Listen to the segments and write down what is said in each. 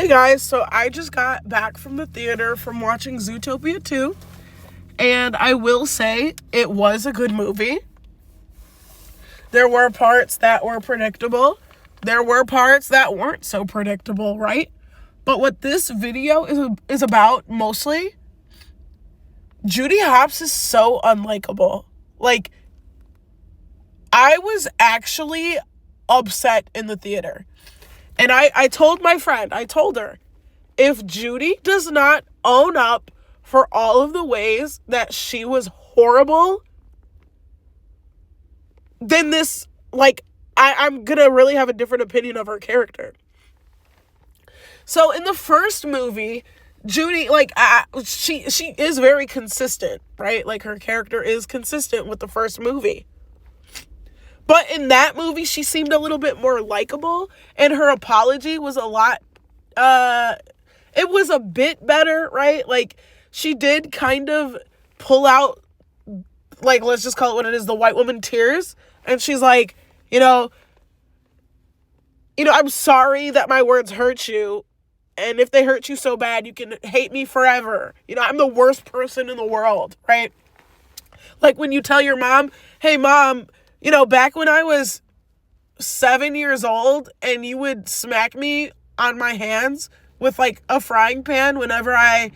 Hey guys, so I just got back from the theater from watching Zootopia 2, and I will say it was a good movie. There were parts that were predictable. There were parts that weren't so predictable, right? But what this video is about mostly, Judy Hopps is so unlikable. Like, I was actually upset in the theater. And I told my friend, I told her, if Judy does not own up for all of the ways that she was horrible, then this, I'm gonna really have a different opinion of her character. So in the first movie, Judy, she is very consistent, right? Like, her character is consistent with the first movie. But in that movie, she seemed a little bit more likable, and her apology was it was a bit better, right? Like, she did kind of pull out, let's just call it what it is, the white woman tears. And she's like, I'm sorry that my words hurt you. And if they hurt you so bad, you can hate me forever. I'm the worst person in the world, right? Like when you tell your mom, hey, mom, back when I was 7 years old and you would smack me on my hands with a frying pan whenever I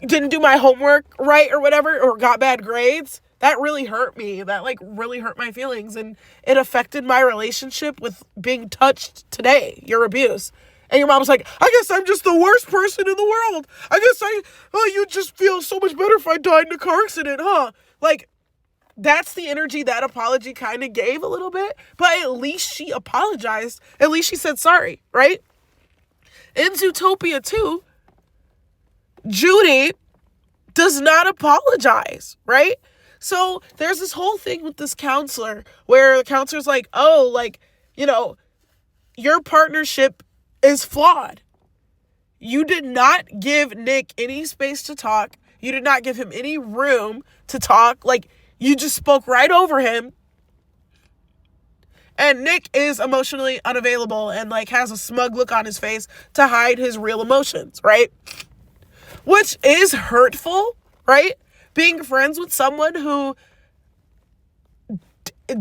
didn't do my homework right or whatever, or got bad grades, that really hurt me. That really hurt my feelings, and it affected my relationship with being touched today, your abuse. And your mom's like, I guess I'm just the worst person in the world. I guess you'd just feel so much better if I died in a car accident, huh? That's the energy that apology kind of gave a little bit, but at least she apologized. At least she said sorry, right? In Zootopia 2, Judy does not apologize, right? So there's this whole thing with this counselor where the counselor's like, your partnership is flawed. You did not give Nick any space to talk. You did not give him any room to talk. You just spoke right over him. And Nick is emotionally unavailable and has a smug look on his face to hide his real emotions, right? Which is hurtful, right? Being friends with someone who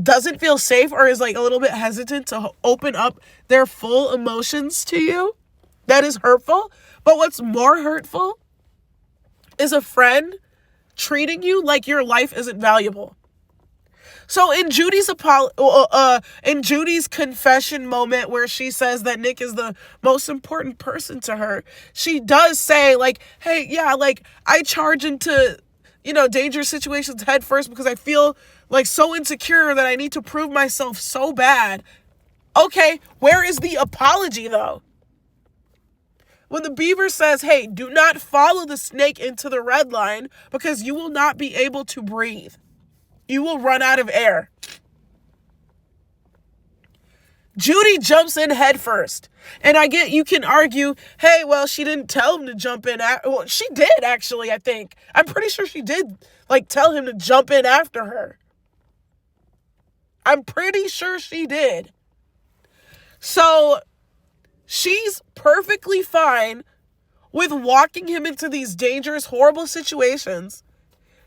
doesn't feel safe or is a little bit hesitant to open up their full emotions to you, that is hurtful. But what's more hurtful is a friend treating you like your life isn't valuable. So in Judy's confession moment where she says that Nick is the most important person to her, she does say hey, yeah, I charge into, dangerous situations head first because I feel so insecure that I need to prove myself so bad. Okay, where is the apology though? When the beaver says, hey, do not follow the snake into the red line because you will not be able to breathe. You will run out of air. Judy jumps in head first. And I get you can argue, hey, well, she didn't tell him to jump in. Well, she did, actually, I think. I'm pretty sure she did, tell him to jump in after her. I'm pretty sure she did. So she's perfectly fine with walking him into these dangerous, horrible situations,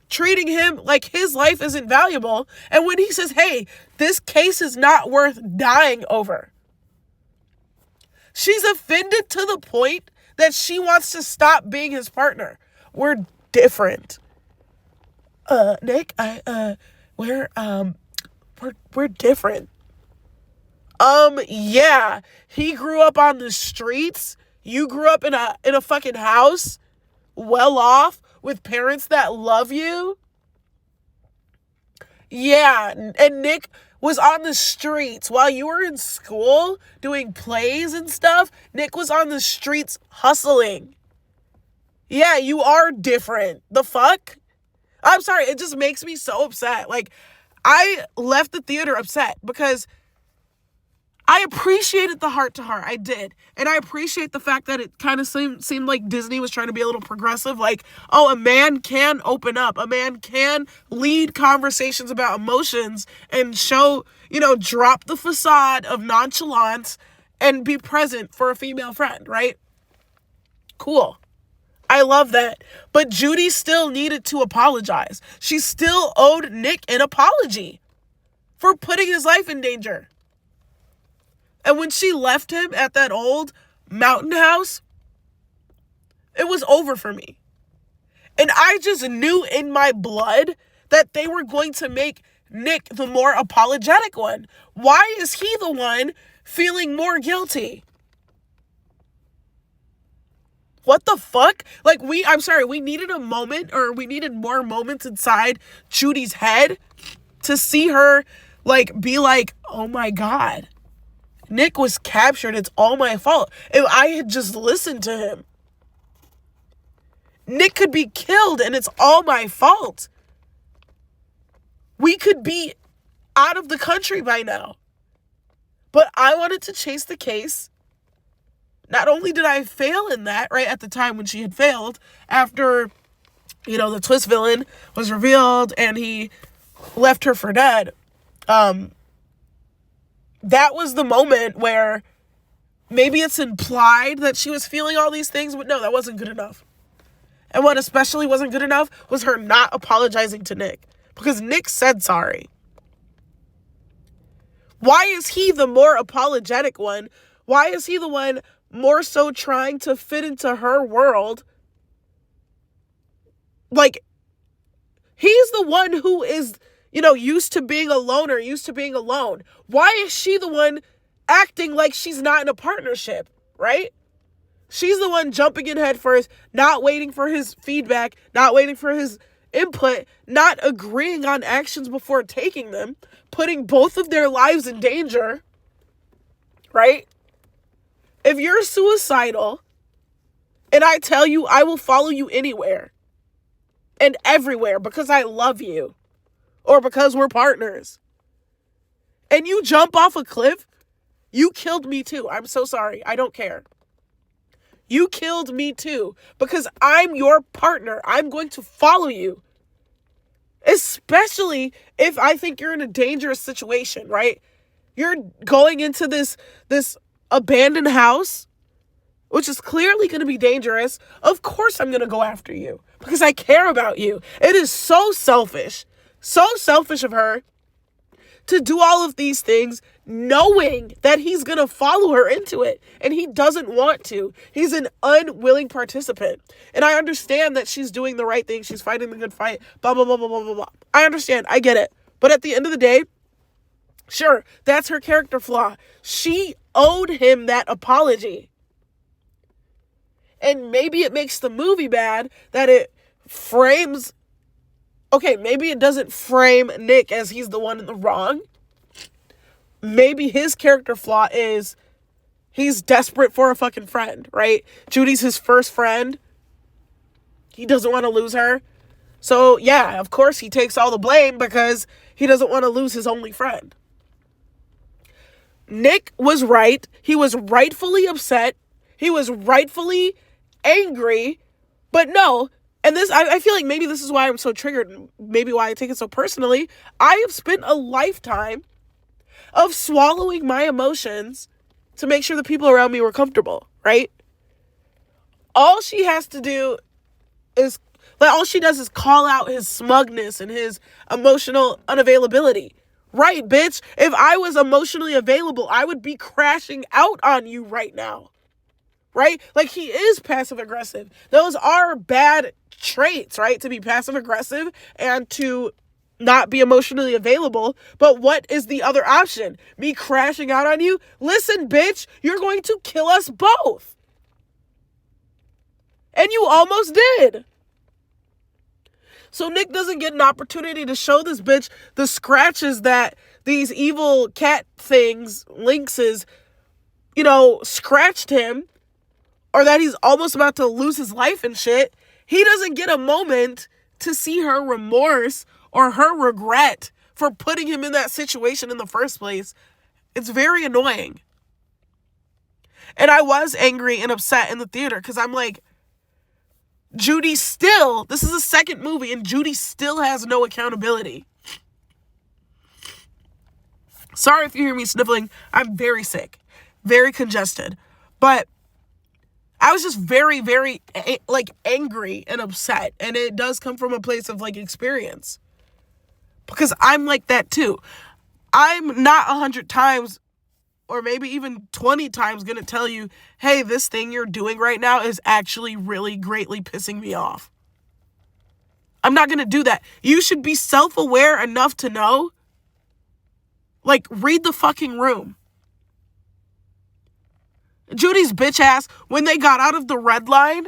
treating him like his life isn't valuable. And when he says, hey, this case is not worth dying over, she's offended to the point that she wants to stop being his partner. We're different. Nick, we're different. Yeah, he grew up on the streets. You grew up in a fucking house, well off, with parents that love you. Yeah, and Nick was on the streets while you were in school doing plays and stuff. Nick was on the streets hustling. Yeah, you are different. The fuck? I'm sorry, it just makes me so upset. I left the theater upset because I appreciated the heart-to-heart. I did. And I appreciate the fact that it kind of seemed like Disney was trying to be a little progressive. A man can open up. A man can lead conversations about emotions and show, drop the facade of nonchalance and be present for a female friend, right? Cool. I love that. But Judy still needed to apologize. She still owed Nick an apology for putting his life in danger. And when she left him at that old mountain house, it was over for me. And I just knew in my blood that they were going to make Nick the more apologetic one. Why is he the one feeling more guilty? What the fuck? Like, we needed a moment, or we needed more moments inside Judy's head to see her, like, be like, oh my God, Nick was captured. It's all my fault. If I had just listened to him, Nick could be killed and it's all my fault. We could be out of the country by now. But I wanted to chase the case. Not only did I fail in that, right, at the time when she had failed, after, the twist villain was revealed and he left her for dead, that was the moment where maybe it's implied that she was feeling all these things, but no, that wasn't good enough. And what especially wasn't good enough was her not apologizing to Nick, because Nick said sorry. Why is he the more apologetic one? Why is he the one more so trying to fit into her world? Like, he's the one who is, used to being a loner, used to being alone. Why is she the one acting like she's not in a partnership, right? She's the one jumping in head first, not waiting for his feedback, not waiting for his input, not agreeing on actions before taking them, putting both of their lives in danger, right? If you're suicidal and I tell you I will follow you anywhere and everywhere because I love you or because we're partners, and you jump off a cliff, you killed me too. I'm so sorry. I don't care. You killed me too because I'm your partner. I'm going to follow you. Especially if I think you're in a dangerous situation, right? You're going into this abandoned house, which is clearly going to be dangerous. Of course I'm going to go after you because I care about you. It is so selfish of her to do all of these things knowing that he's going to follow her into it. And he doesn't want to. He's an unwilling participant. And I understand that she's doing the right thing. She's fighting the good fight. Blah, blah, blah, blah, blah, blah, blah. I understand. I get it. But at the end of the day, sure, that's her character flaw. She owed him that apology. And maybe it makes the movie bad that it frames... Okay, maybe it doesn't frame Nick as he's the one in the wrong. Maybe his character flaw is he's desperate for a fucking friend, right? Judy's his first friend. He doesn't want to lose her. So, yeah, of course he takes all the blame because he doesn't want to lose his only friend. Nick was right. He was rightfully upset. He was rightfully angry. But no... And this, I feel like maybe this is why I'm so triggered, maybe why I take it so personally. I have spent a lifetime of swallowing my emotions to make sure the people around me were comfortable, right? All she has to do is, all she does is call out his smugness and his emotional unavailability. Right, bitch? If I was emotionally available, I would be crashing out on you right now. Right? Like, he is passive aggressive. Those are bad traits, right? To be passive aggressive and to not be emotionally available. But what is the other option? Me crashing out on you? Listen, bitch, you're going to kill us both. And you almost did. So Nick doesn't get an opportunity to show this bitch the scratches that these evil cat things, lynxes, scratched him. Or that he's almost about to lose his life and shit. He doesn't get a moment to see her remorse or her regret for putting him in that situation in the first place. It's very annoying. And I was angry and upset in the theater because I'm like, Judy still, this is the second movie and Judy still has no accountability. Sorry if you hear me sniffling. I'm very sick, very congested. But I was just very, very, like, angry and upset. And it does come from a place of, like, experience. Because I'm like that, too. I'm not 100 times, or maybe even 20 times, going to tell you, hey, this thing you're doing right now is actually really greatly pissing me off. I'm not going to do that. You should be self-aware enough to know, like, read the fucking room. Judy's bitch ass, when they got out of the red line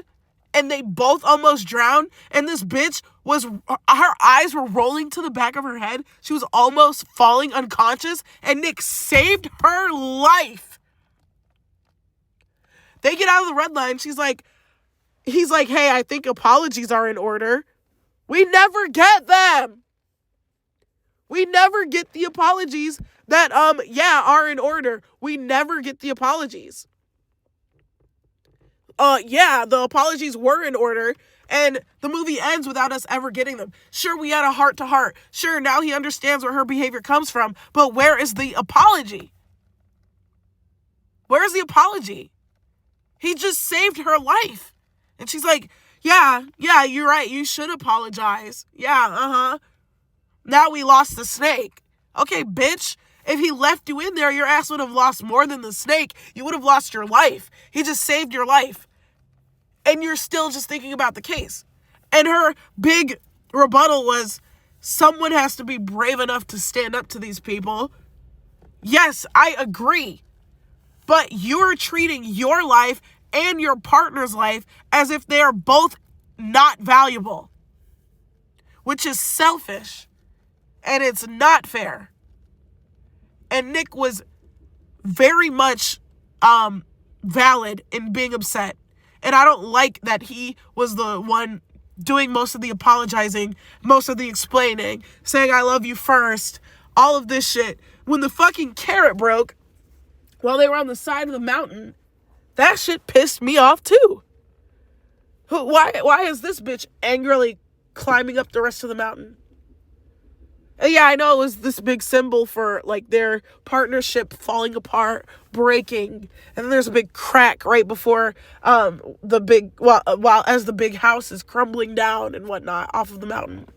and they both almost drowned, and this bitch her eyes were rolling to the back of her head. She was almost falling unconscious, and Nick saved her life. They get out of the red line. He's like, hey, I think apologies are in order. We never get them. We never get the apologies that, are in order. We never get the apologies. The apologies were in order, and the movie ends without us ever getting them. Sure, we had a heart-to-heart. Sure, now he understands where her behavior comes from, but where is the apology? Where's the apology? He just saved her life. And she's like, yeah, you're right. You should apologize. Yeah, Now we lost the snake. Okay, bitch. If he left you in there, your ass would have lost more than the snake. You would have lost your life. He just saved your life. And you're still just thinking about the case. And her big rebuttal was, someone has to be brave enough to stand up to these people. Yes, I agree. But you're treating your life and your partner's life as if they are both not valuable. Which is selfish. And it's not fair. And Nick was very much valid in being upset. And I don't like that he was the one doing most of the apologizing, most of the explaining, saying I love you first, all of this shit. When the fucking carrot broke while they were on the side of the mountain, that shit pissed me off too. Why is this bitch angrily climbing up the rest of the mountain? Yeah, I know it was this big symbol for, like, their partnership falling apart, breaking, and then there's a big crack right before as the big house is crumbling down and whatnot off of the mountain,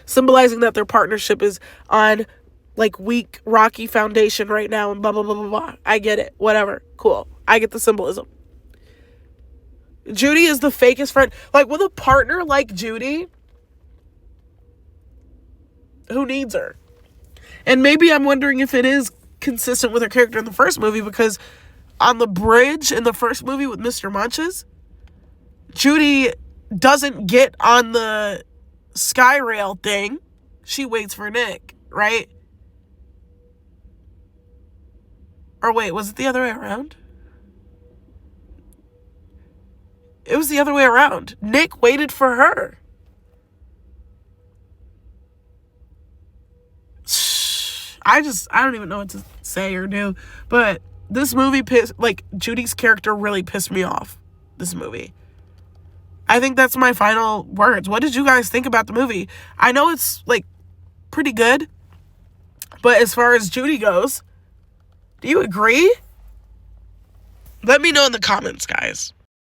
symbolizing that their partnership is on, like, weak, rocky foundation right now, and blah, blah, blah, blah, blah. I get it. Whatever. Cool. I get the symbolism. Judy is the fakest friend. Like, with a partner like Judy, who needs her? And maybe I'm wondering if it is consistent with her character in the first movie, because on the bridge in the first movie with Mr. Munches, Judy doesn't get on the sky rail thing. She waits for Nick, right? Or wait, was it the other way around? It was the other way around. Nick waited for her. I don't even know what to say or do. But this movie Judy's character really pissed me off. This movie. I think that's my final words. What did you guys think about the movie? I know it's, like, pretty good. But as far as Judy goes, do you agree? Let me know in the comments, guys.